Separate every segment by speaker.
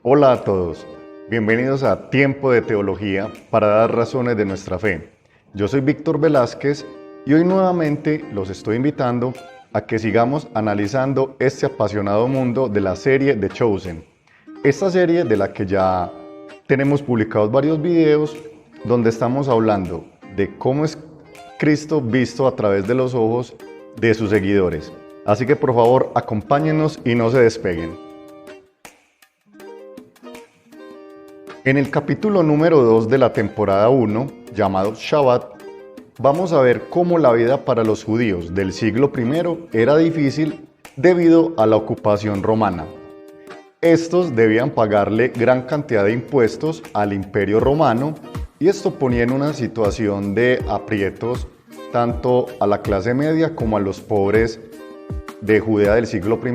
Speaker 1: Hola a todos, bienvenidos a Tiempo de Teología para dar razones de nuestra fe. Yo soy Víctor Velázquez y hoy nuevamente los estoy invitando a que sigamos analizando este apasionado mundo de la serie The Chosen. Esta serie de la que ya tenemos publicados varios videos donde estamos hablando de cómo es Cristo visto a través de los ojos de sus seguidores. Así que por favor acompáñenos y no se despeguen. En el capítulo número 2 de la temporada 1, llamado Shabbat, vamos a ver cómo la vida para los judíos del siglo I era difícil debido a la ocupación romana. Estos debían pagarle gran cantidad de impuestos al Imperio Romano y esto ponía en una situación de aprietos tanto a la clase media como a los pobres de Judea del siglo I.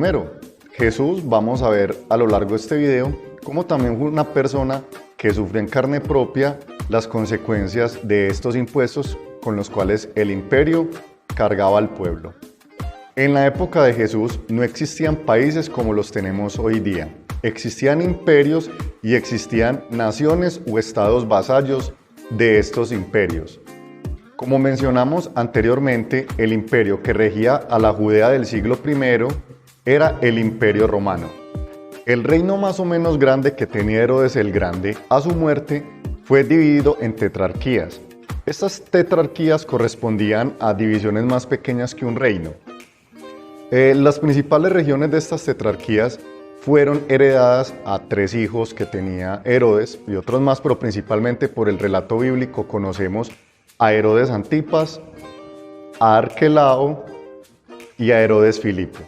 Speaker 1: Jesús, vamos a ver a lo largo de este video, como también fue una persona que sufrió en carne propia las consecuencias de estos impuestos con los cuales el imperio cargaba al pueblo. En la época de Jesús no existían países como los tenemos hoy día. Existían imperios y existían naciones o estados vasallos de estos imperios. Como mencionamos anteriormente, el imperio que regía a la Judea del siglo I era el Imperio Romano. El reino más o menos grande que tenía Herodes el Grande a su muerte fue dividido en tetrarquías. Estas tetrarquías correspondían a divisiones más pequeñas que un reino. Las principales regiones de estas tetrarquías fueron heredadas a 3 hijos que tenía Herodes y otros más, pero principalmente por el relato bíblico conocemos a Herodes Antipas, a Arquelao y a Herodes Filipo.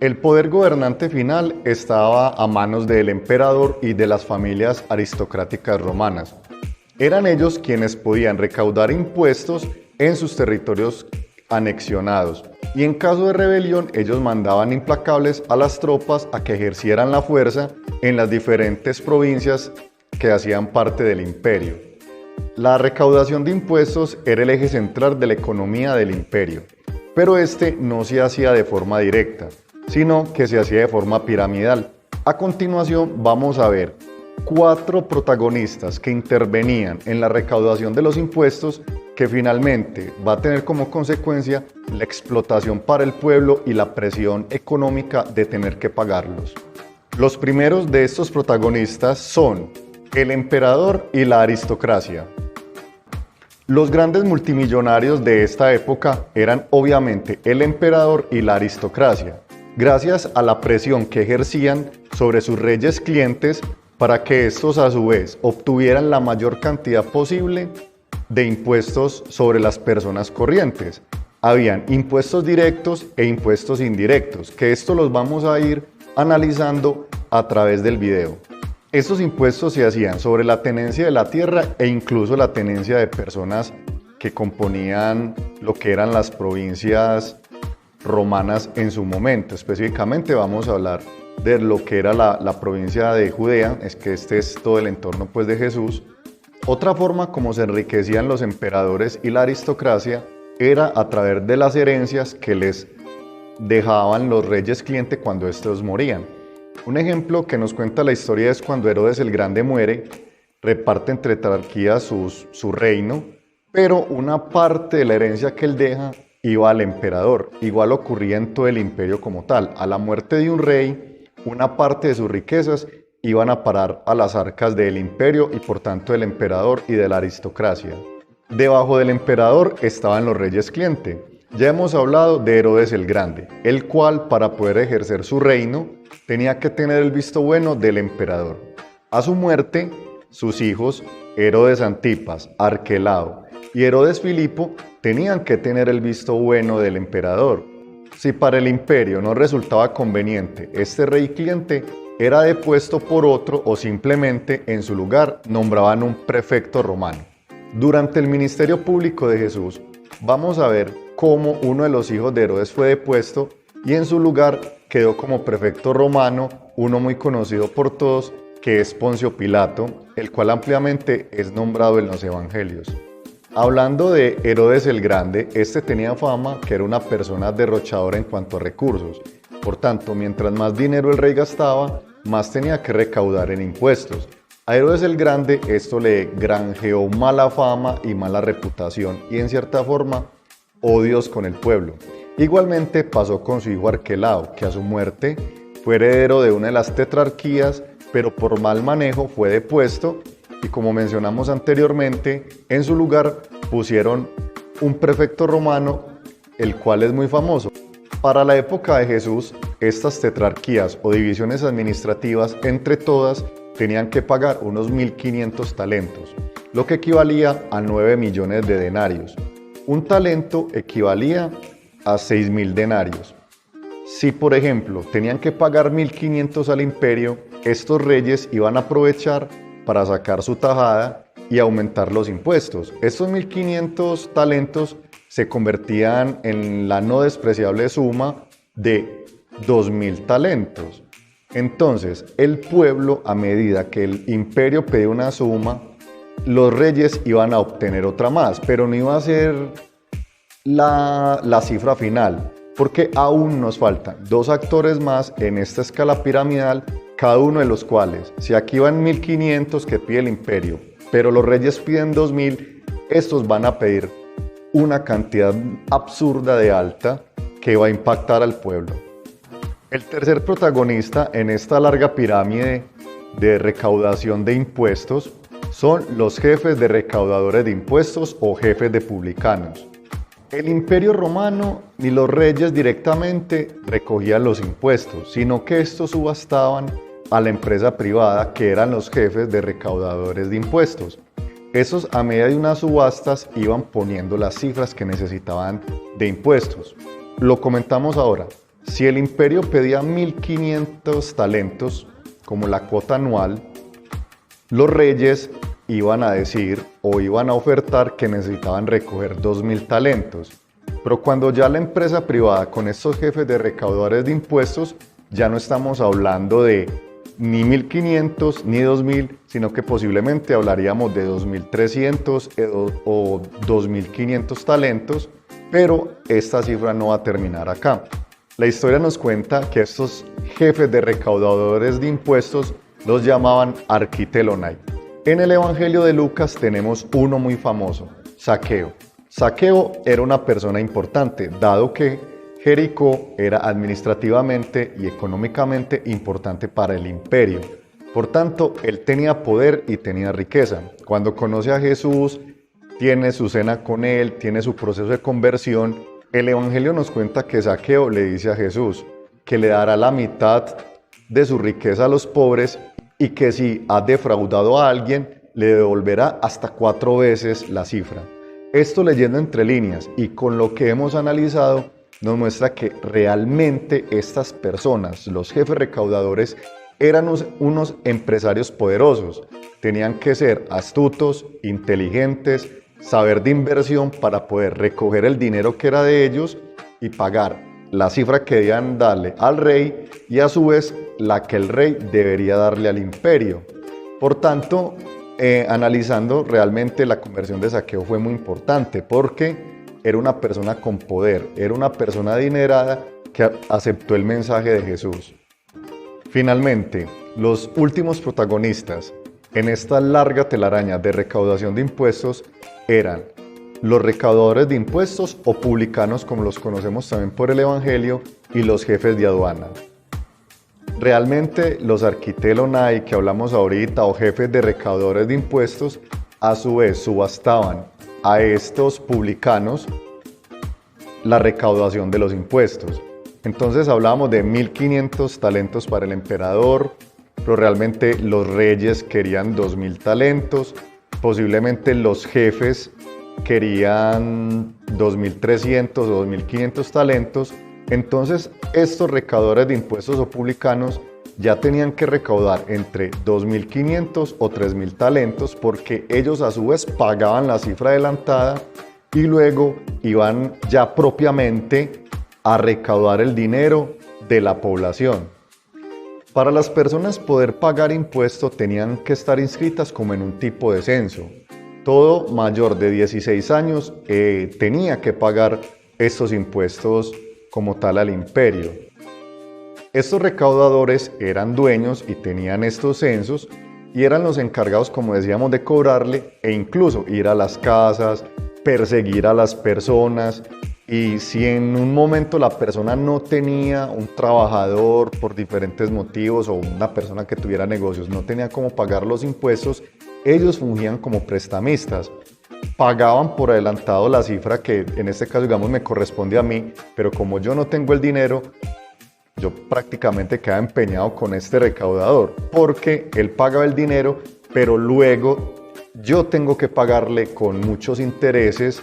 Speaker 1: El poder gobernante final estaba a manos del emperador y de las familias aristocráticas romanas. Eran ellos quienes podían recaudar impuestos en sus territorios anexionados y en caso de rebelión ellos mandaban implacables a las tropas a que ejercieran la fuerza en las diferentes provincias que hacían parte del imperio. La recaudación de impuestos era el eje central de la economía del imperio, pero este no se hacía de forma directa, sino que se hacía de forma piramidal. A continuación vamos a ver 4 protagonistas que intervenían en la recaudación de los impuestos que finalmente va a tener como consecuencia la explotación para el pueblo y la presión económica de tener que pagarlos. Los primeros de estos protagonistas son el emperador y la aristocracia. Los grandes multimillonarios de esta época eran obviamente el emperador y la aristocracia, gracias a la presión que ejercían sobre sus reyes clientes para que estos a su vez obtuvieran la mayor cantidad posible de impuestos sobre las personas corrientes. Habían impuestos directos e impuestos indirectos, que esto los vamos a ir analizando a través del video. Estos impuestos se hacían sobre la tenencia de la tierra e incluso la tenencia de personas que componían lo que eran las provincias romanas en su momento. Específicamente vamos a hablar de lo que era la provincia de Judea, es que este es todo el entorno pues de Jesús. Otra forma como se enriquecían los emperadores y la aristocracia era a través de las herencias que les dejaban los reyes clientes cuando estos morían. Un ejemplo que nos cuenta la historia es cuando Herodes el Grande muere, reparte entre tetrarquías su reino, pero una parte de la herencia que él deja iba al emperador. Igual ocurría en todo el imperio como tal. A la muerte de un rey, una parte de sus riquezas iban a parar a las arcas del imperio y por tanto del emperador y de la aristocracia. Debajo del emperador estaban los reyes clientes. Ya hemos hablado de Herodes el Grande, el cual para poder ejercer su reino tenía que tener el visto bueno del emperador. A su muerte, sus hijos, Herodes Antipas, Arquelao y Herodes Filipo, tenían que tener el visto bueno del emperador. Si para el imperio no resultaba conveniente este rey cliente, era depuesto por otro o simplemente en su lugar nombraban un prefecto romano. Durante el ministerio público de Jesús, vamos a ver cómo uno de los hijos de Herodes fue depuesto y en su lugar quedó como prefecto romano uno muy conocido por todos, que es Poncio Pilato, el cual ampliamente es nombrado en los evangelios. Hablando de Herodes el Grande, este tenía fama que era una persona derrochadora en cuanto a recursos. Por tanto, mientras más dinero el rey gastaba, más tenía que recaudar en impuestos. A Herodes el Grande esto le granjeó mala fama y mala reputación y en cierta forma odios con el pueblo. Igualmente pasó con su hijo Arquelao, que a su muerte fue heredero de una de las tetrarquías, pero por mal manejo fue depuesto y como mencionamos anteriormente, en su lugar pusieron un prefecto romano, el cual es muy famoso. Para la época de Jesús, estas tetrarquías o divisiones administrativas, entre todas, tenían que pagar unos 1.500 talentos, lo que equivalía a 9 millones de denarios. Un talento equivalía a 6.000 denarios. Si, por ejemplo, tenían que pagar 1.500 al imperio, estos reyes iban a aprovechar para sacar su tajada y aumentar los impuestos. Estos 1.500 talentos se convertían en la no despreciable suma de 2.000 talentos. Entonces, el pueblo, a medida que el imperio pedía una suma, los reyes iban a obtener otra más, pero no iba a ser la cifra final, porque aún nos faltan 2 actores más en esta escala piramidal, cada uno de los cuales, si aquí van 1.500 que pide el imperio, pero los reyes piden 2.000, estos van a pedir una cantidad absurda de alta que va a impactar al pueblo. El tercer protagonista en esta larga pirámide de recaudación de impuestos son los jefes de recaudadores de impuestos o jefes de publicanos. El imperio romano ni los reyes directamente recogían los impuestos, sino que estos subastaban a la empresa privada que eran los jefes de recaudadores de impuestos. Esos a medida de unas subastas iban poniendo las cifras que necesitaban de impuestos. Lo comentamos ahora. Si el imperio pedía 1.500 talentos como la cuota anual, los reyes iban a decir o iban a ofertar que necesitaban recoger 2.000 talentos. Pero cuando ya la empresa privada con estos jefes de recaudadores de impuestos, ya no estamos hablando de ni 1.500 ni 2.000, sino que posiblemente hablaríamos de 2.300 o 2.500 talentos, pero esta cifra no va a terminar acá. La historia nos cuenta que estos jefes de recaudadores de impuestos los llamaban arquitelonai. En el Evangelio de Lucas tenemos uno muy famoso, Zaqueo. Zaqueo era una persona importante, dado que Jericó era administrativamente y económicamente importante para el imperio. Por tanto, él tenía poder y tenía riqueza. Cuando conoce a Jesús, tiene su cena con él, tiene su proceso de conversión. El Evangelio nos cuenta que Zaqueo le dice a Jesús que le dará la mitad de su riqueza a los pobres y que si ha defraudado a alguien, le devolverá hasta 4 veces la cifra. Esto leyendo entre líneas y con lo que hemos analizado, nos muestra que realmente estas personas, los jefes recaudadores, eran unos empresarios poderosos. Tenían que ser astutos, inteligentes, saber de inversión para poder recoger el dinero que era de ellos y pagar la cifra que debían darle al rey y a su vez la que el rey debería darle al imperio. Por tanto, analizando realmente la conversión de Zaqueo fue muy importante porque era una persona con poder, era una persona adinerada que aceptó el mensaje de Jesús. Finalmente, los últimos protagonistas en esta larga telaraña de recaudación de impuestos eran los recaudadores de impuestos o publicanos, como los conocemos también por el Evangelio, y los jefes de aduana. Realmente los arquitelonai que hablamos ahorita o jefes de recaudadores de impuestos a su vez subastaban a estos publicanos la recaudación de los impuestos. Entonces hablábamos de 1.500 talentos para el emperador, pero realmente los reyes querían 2.000 talentos, posiblemente los jefes querían 2.300 o 2.500 talentos. Entonces estos recaudadores de impuestos o publicanos ya tenían que recaudar entre 2.500 o 3.000 talentos porque ellos a su vez pagaban la cifra adelantada y luego iban ya propiamente a recaudar el dinero de la población. Para las personas poder pagar impuesto tenían que estar inscritas como en un tipo de censo. Todo mayor de 16 años tenía que pagar estos impuestos como tal al imperio. Estos recaudadores eran dueños y tenían estos censos y eran los encargados, como decíamos, de cobrarle e incluso ir a las casas, perseguir a las personas. Y si en un momento la persona no tenía un trabajador por diferentes motivos o una persona que tuviera negocios no tenía cómo pagar los impuestos, ellos fungían como prestamistas. Pagaban por adelantado la cifra que en este caso, digamos, me corresponde a mí, pero como yo no tengo el dinero, yo prácticamente quedaba empeñado con este recaudador porque él pagaba el dinero, pero luego yo tengo que pagarle con muchos intereses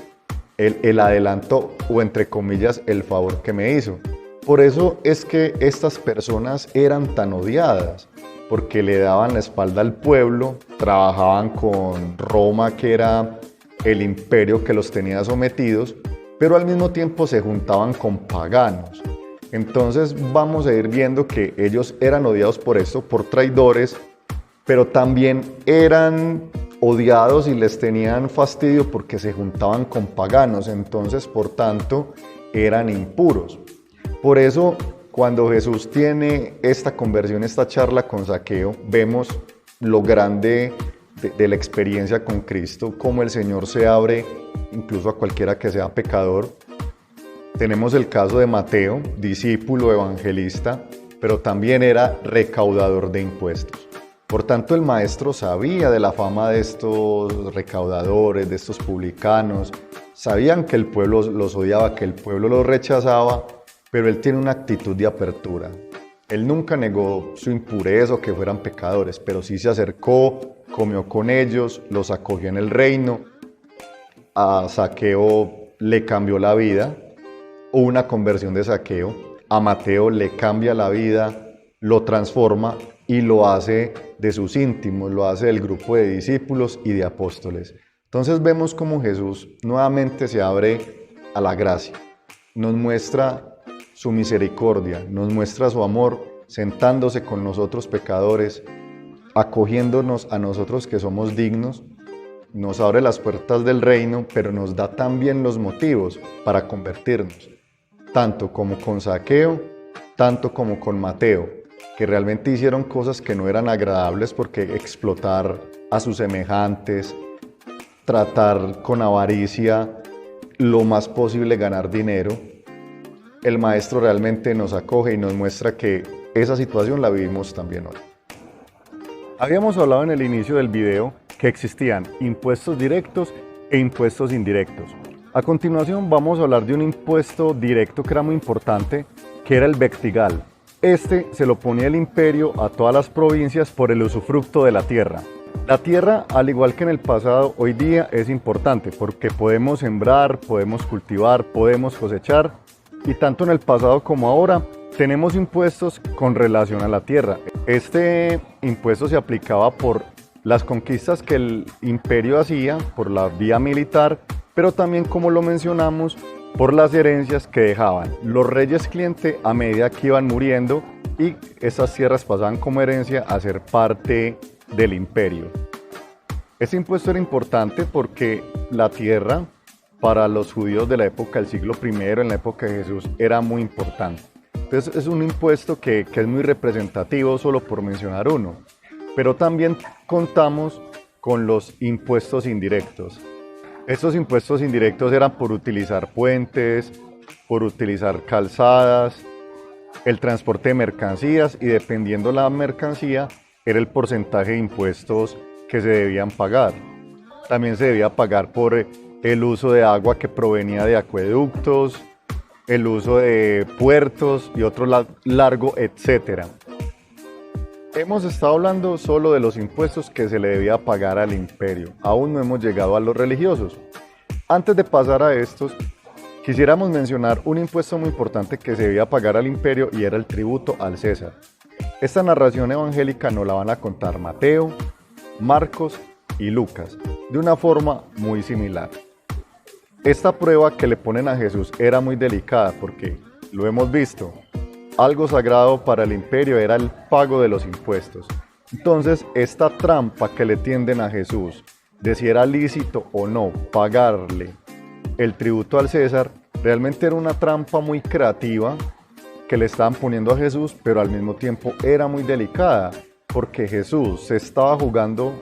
Speaker 1: el adelanto o entre comillas el favor que me hizo. Por eso es que estas personas eran tan odiadas, porque le daban la espalda al pueblo, trabajaban con Roma, que era el imperio que los tenía sometidos, pero al mismo tiempo se juntaban con paganos. Entonces vamos a ir viendo que ellos eran odiados por esto, por traidores, pero también eran odiados y les tenían fastidio porque se juntaban con paganos, entonces por tanto eran impuros. Por eso cuando Jesús tiene esta conversión, esta charla con Zaqueo, vemos lo grande de la experiencia con Cristo, cómo el Señor se abre incluso a cualquiera que sea pecador. Tenemos el caso de Mateo, discípulo evangelista, pero también era recaudador de impuestos. Por tanto, el maestro sabía de la fama de estos recaudadores, de estos publicanos. Sabían que el pueblo los odiaba, que el pueblo los rechazaba, pero él tiene una actitud de apertura. Él nunca negó su impureza o que fueran pecadores, pero sí se acercó, comió con ellos, los acogió en el reino. A Zaqueo le cambió la vida, hubo una conversión de Zaqueo. A Mateo le cambia la vida, lo transforma y lo hace de sus íntimos, lo hace del grupo de discípulos y de apóstoles. Entonces vemos cómo Jesús nuevamente se abre a la gracia, nos muestra su misericordia, nos muestra su amor, sentándose con nosotros pecadores, acogiéndonos a nosotros que somos dignos, nos abre las puertas del reino, pero nos da también los motivos para convertirnos, tanto como con Zaqueo, tanto como con Mateo, que realmente hicieron cosas que no eran agradables, porque explotar a sus semejantes, tratar con avaricia, lo más posible ganar dinero. El maestro realmente nos acoge y nos muestra que esa situación la vivimos también hoy. Habíamos hablado en el inicio del video que existían impuestos directos e impuestos indirectos. A continuación vamos a hablar de un impuesto directo que era muy importante, que era el vectigal. Este se lo ponía el imperio a todas las provincias por el usufructo de la tierra. La tierra, al igual que en el pasado, hoy día es importante porque podemos sembrar, podemos cultivar, podemos cosechar, y tanto en el pasado como ahora tenemos impuestos con relación a la tierra. Este impuesto se aplicaba por las conquistas que el imperio hacía, por la vía militar, pero también, como lo mencionamos, por las herencias que dejaban los reyes cliente a medida que iban muriendo, y esas tierras pasaban como herencia a ser parte del imperio. Este impuesto era importante porque la tierra, para los judíos de la época del siglo I, en la época de Jesús, era muy importante. Entonces es un impuesto que es muy representativo, solo por mencionar uno. Pero también contamos con los impuestos indirectos. Estos impuestos indirectos eran por utilizar puentes, por utilizar calzadas, el transporte de mercancías, y dependiendo la mercancía era el porcentaje de impuestos que se debían pagar. También se debía pagar por el uso de agua que provenía de acueductos, el uso de puertos y otro largo, etcétera. Hemos estado hablando solo de los impuestos que se le debía pagar al imperio. Aún no hemos llegado a los religiosos. Antes de pasar a estos, quisiéramos mencionar un impuesto muy importante que se debía pagar al imperio, y era el tributo al César. Esta narración evangélica nos la van a contar Mateo, Marcos y Lucas, de una forma muy similar. Esta prueba que le ponen a Jesús era muy delicada porque, lo hemos visto, algo sagrado para el imperio era el pago de los impuestos. Entonces, esta trampa que le tienden a Jesús, de si era lícito o no pagarle el tributo al César, realmente era una trampa muy creativa que le estaban poniendo a Jesús, pero al mismo tiempo era muy delicada, porque Jesús se estaba jugando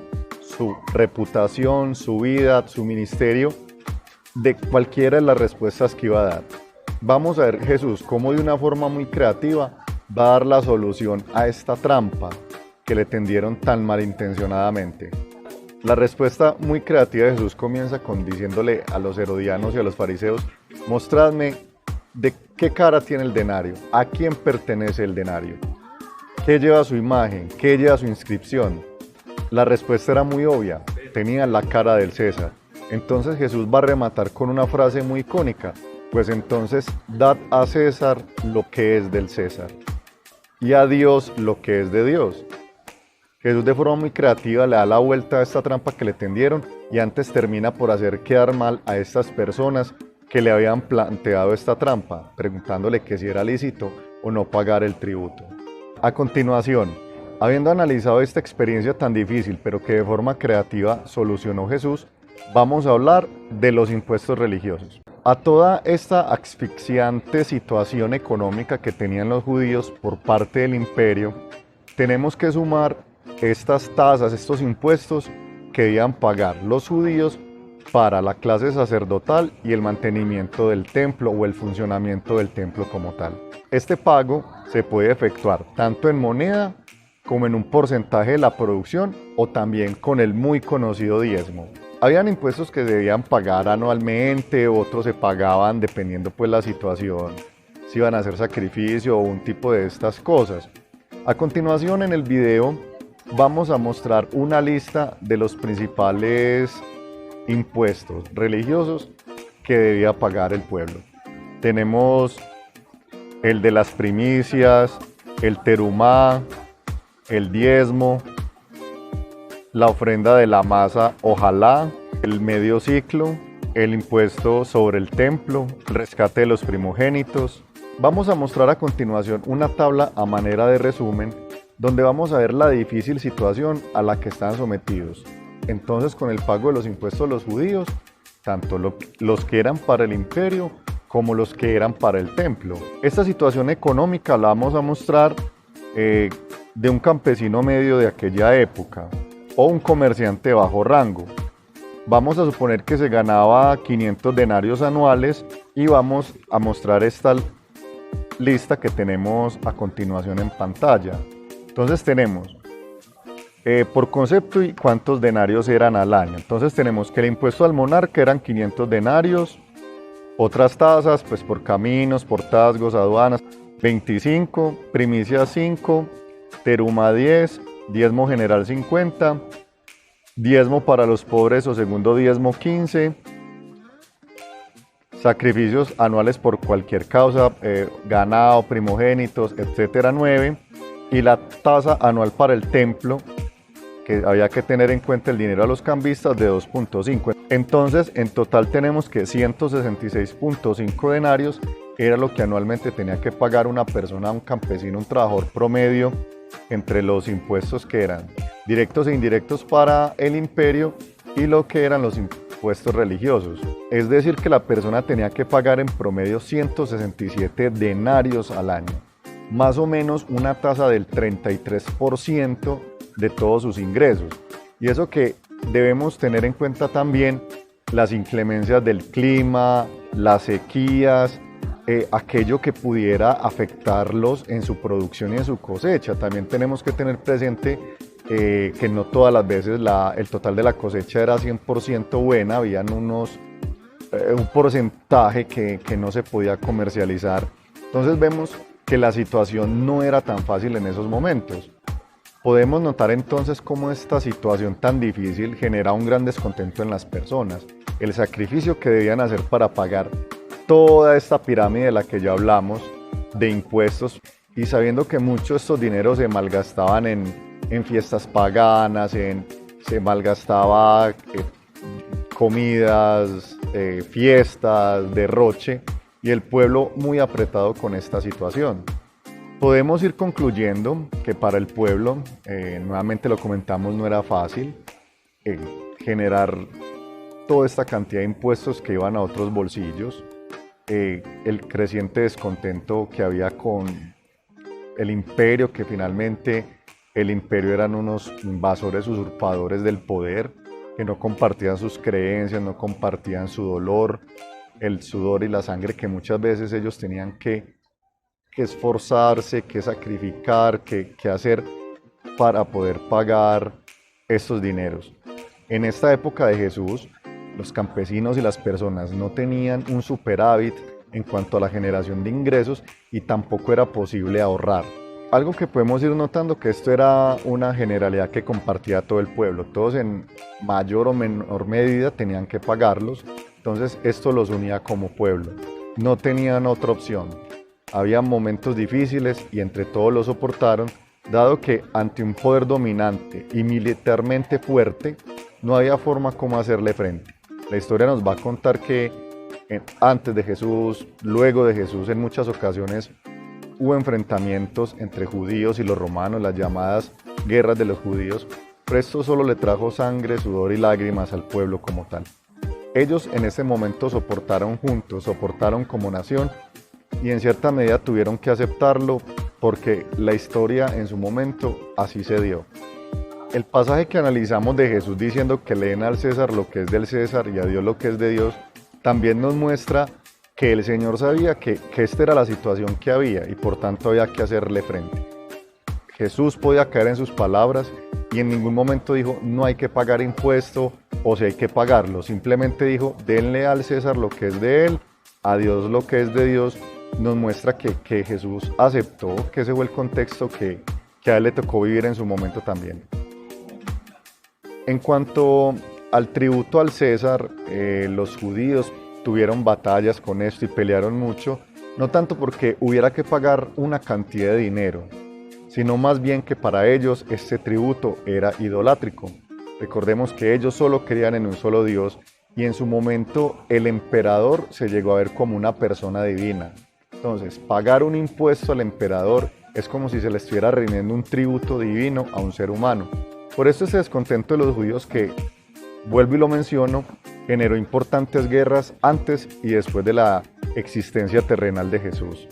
Speaker 1: su reputación, su vida, su ministerio, de cualquiera de las respuestas que iba a dar. Vamos a ver Jesús cómo de una forma muy creativa va a dar la solución a esta trampa que le tendieron tan malintencionadamente. La respuesta muy creativa de Jesús comienza con diciéndole a los herodianos y a los fariseos: mostradme de qué cara tiene el denario, a quién pertenece el denario, qué lleva su imagen, qué lleva su inscripción. La respuesta era muy obvia, tenía la cara del César. Entonces Jesús va a rematar con una frase muy icónica: pues entonces dad a César lo que es del César y a Dios lo que es de Dios. Jesús de forma muy creativa le da la vuelta a esta trampa que le tendieron y antes termina por hacer quedar mal a estas personas que le habían planteado esta trampa, preguntándole que si era lícito o no pagar el tributo. A continuación, habiendo analizado esta experiencia tan difícil pero que de forma creativa solucionó Jesús, vamos a hablar de los impuestos religiosos. A toda esta asfixiante situación económica que tenían los judíos por parte del imperio, tenemos que sumar estas tasas, estos impuestos que debían pagar los judíos para la clase sacerdotal y el mantenimiento del templo o el funcionamiento del templo como tal. Este pago se puede efectuar tanto en moneda como en un porcentaje de la producción o también con el muy conocido diezmo. Habían impuestos que debían pagar anualmente, otros se pagaban dependiendo pues la situación, si iban a hacer sacrificio o un tipo de estas cosas. A continuación en el video vamos a mostrar una lista de los principales impuestos religiosos que debía pagar el pueblo. Tenemos el de las primicias, el terumá, el diezmo, la ofrenda de la masa ojalá, el medio ciclo, el impuesto sobre el templo, el rescate de los primogénitos. Vamos a mostrar a continuación una tabla a manera de resumen donde vamos a ver la difícil situación a la que están sometidos. Entonces, con el pago de los impuestos los judíos, tanto los que eran para el imperio como los que eran para el templo. Esta situación económica la vamos a mostrar de un campesino medio de aquella época o un comerciante de bajo rango. Vamos a suponer que se ganaba 500 denarios anuales y vamos a mostrar esta lista que tenemos a continuación en pantalla. Entonces tenemos por concepto y cuántos denarios eran al año. Entonces tenemos que el impuesto al monarca eran 500 denarios, otras tasas pues por caminos, portazgos, aduanas 25, primicias 5, teruma 10, diezmo general 50, diezmo para los pobres o segundo diezmo 15, sacrificios anuales por cualquier causa, ganado, primogénitos, etcétera 9, y la tasa anual para el templo, que había que tener en cuenta el dinero a los cambistas, de 2.5. Entonces, en total tenemos que 166.5 denarios era lo que anualmente tenía que pagar una persona, un campesino, un trabajador promedio, entre los impuestos que eran directos e indirectos para el imperio y lo que eran los impuestos religiosos. Es decir, que la persona tenía que pagar en promedio 167 denarios al año, más o menos una tasa del 33% de todos sus ingresos. Y eso que debemos tener en cuenta también las inclemencias del clima, las sequías, aquello que pudiera afectarlos en su producción y en su cosecha. También tenemos que tener presente que no todas las veces el total de la cosecha era 100% buena, habían un porcentaje que no se podía comercializar. Entonces vemos que la situación no era tan fácil en esos momentos. Podemos notar entonces cómo esta situación tan difícil genera un gran descontento en las personas. El sacrificio que debían hacer para pagar toda esta pirámide de la que ya hablamos de impuestos, y sabiendo que muchos de estos dineros se malgastaban en fiestas paganas, se malgastaba comidas, fiestas, derroche, y el pueblo muy apretado con esta situación. Podemos ir concluyendo que para el pueblo, nuevamente lo comentamos, no era fácil generar toda esta cantidad de impuestos que iban a otros bolsillos. el creciente descontento que había con el imperio, que finalmente el imperio eran unos invasores usurpadores del poder, que no compartían sus creencias, no compartían su dolor, el sudor y la sangre que muchas veces ellos tenían que esforzarse, que sacrificar, que hacer para poder pagar estos dineros. En esta época de Jesús, los campesinos y las personas no tenían un superávit en cuanto a la generación de ingresos y tampoco era posible ahorrar. Algo que podemos ir notando que esto era una generalidad que compartía todo el pueblo, todos en mayor o menor medida tenían que pagarlos, entonces esto los unía como pueblo, no tenían otra opción. Había momentos difíciles y entre todos lo soportaron, dado que ante un poder dominante y militarmente fuerte, no había forma como hacerle frente. La historia nos va a contar que antes de Jesús, luego de Jesús, en muchas ocasiones hubo enfrentamientos entre judíos y los romanos, las llamadas guerras de los judíos, pero esto solo le trajo sangre, sudor y lágrimas al pueblo como tal. Ellos en ese momento soportaron juntos, soportaron como nación y en cierta medida tuvieron que aceptarlo porque la historia en su momento así se dio. El pasaje que analizamos de Jesús diciendo que le den al César lo que es del César y a Dios lo que es de Dios, también nos muestra que el Señor sabía que esta era la situación que había y por tanto había que hacerle frente. Jesús podía caer en sus palabras y en ningún momento dijo no hay que pagar impuesto o si hay que pagarlo, simplemente dijo denle al César lo que es de él, a Dios lo que es de Dios. Nos muestra que Jesús aceptó, que ese fue el contexto que a él le tocó vivir en su momento también. En cuanto al tributo al César, los judíos tuvieron batallas con esto y pelearon mucho, no tanto porque hubiera que pagar una cantidad de dinero, sino más bien que para ellos este tributo era idolátrico. Recordemos que ellos solo creían en un solo Dios y en su momento el emperador se llegó a ver como una persona divina. Entonces, pagar un impuesto al emperador es como si se le estuviera rindiendo un tributo divino a un ser humano. Por eso ese descontento de los judíos que, vuelvo y lo menciono, generó importantes guerras antes y después de la existencia terrenal de Jesús.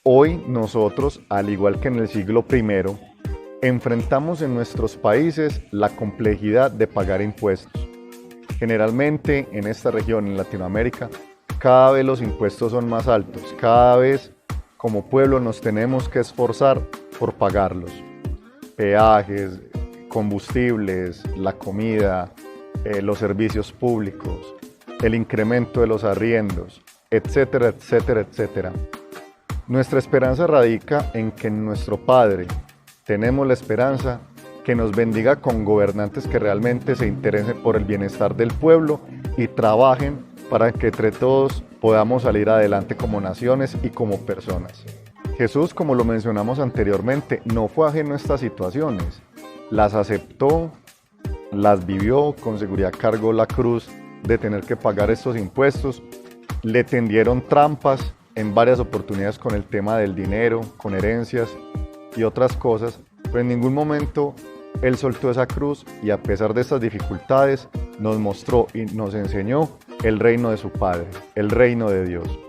Speaker 1: Hoy nosotros, al igual que en el siglo I, enfrentamos en nuestros países la complejidad de pagar impuestos. Generalmente en esta región, en Latinoamérica, cada vez los impuestos son más altos, cada vez como pueblo nos tenemos que esforzar por pagarlos. Peajes, combustibles, la comida, los servicios públicos, el incremento de los arriendos, etcétera, etcétera, etcétera. Nuestra esperanza radica en que nuestro Padre tenemos la esperanza que nos bendiga con gobernantes que realmente se interesen por el bienestar del pueblo y trabajen para que entre todos podamos salir adelante como naciones y como personas. Jesús, como lo mencionamos anteriormente, no fue ajeno a estas situaciones, las aceptó, las vivió, con seguridad cargó la cruz de tener que pagar estos impuestos, le tendieron trampas en varias oportunidades con el tema del dinero, con herencias y otras cosas, pero en ningún momento Él soltó esa cruz y a pesar de estas dificultades nos mostró y nos enseñó el reino de su Padre, el reino de Dios.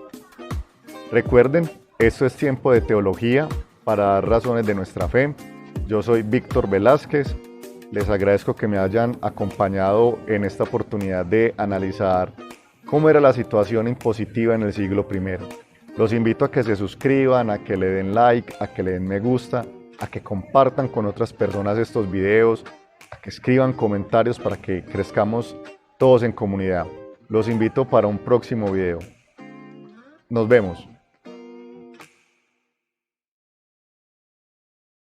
Speaker 1: Recuerden, esto es Tiempo de Teología para dar razones de nuestra fe. Yo soy Víctor Velázquez. Les agradezco que me hayan acompañado en esta oportunidad de analizar cómo era la situación impositiva en el siglo I. Los invito a que se suscriban, a que le den like, a que le den me gusta, a que compartan con otras personas estos videos, a que escriban comentarios para que crezcamos todos en comunidad. Los invito para un próximo video. Nos vemos.